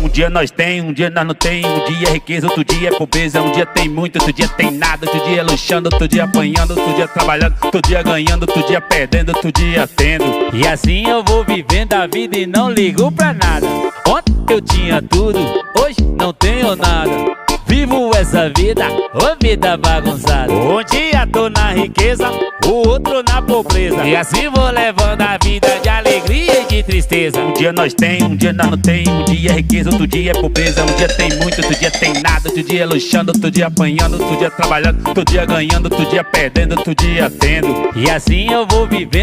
Um dia nós tem, um dia nós não tem. Um dia é riqueza, outro dia é pobreza. Um dia tem muito, outro dia tem nada. Outro dia luxando, outro dia apanhando. Outro dia trabalhando, outro dia ganhando. Outro dia perdendo, outro dia tendo. E assim eu vou vivendo a vida e não ligo pra nada. Ontem eu tinha tudo, hoje não tenho nada. Vivo essa vida, ô vida bagunçada. Um dia tô na riqueza, o outro na pobreza. E assim vou levando a vida de alegria e de tristeza. Um dia nós tem, um dia nós não tem. Um dia é riqueza, outro dia é pobreza. Um dia tem muito, outro dia tem nada. Outro dia luxando, outro dia apanhando. Outro dia trabalhando, outro dia ganhando. Outro dia perdendo, outro dia tendo. E assim eu vou vivendo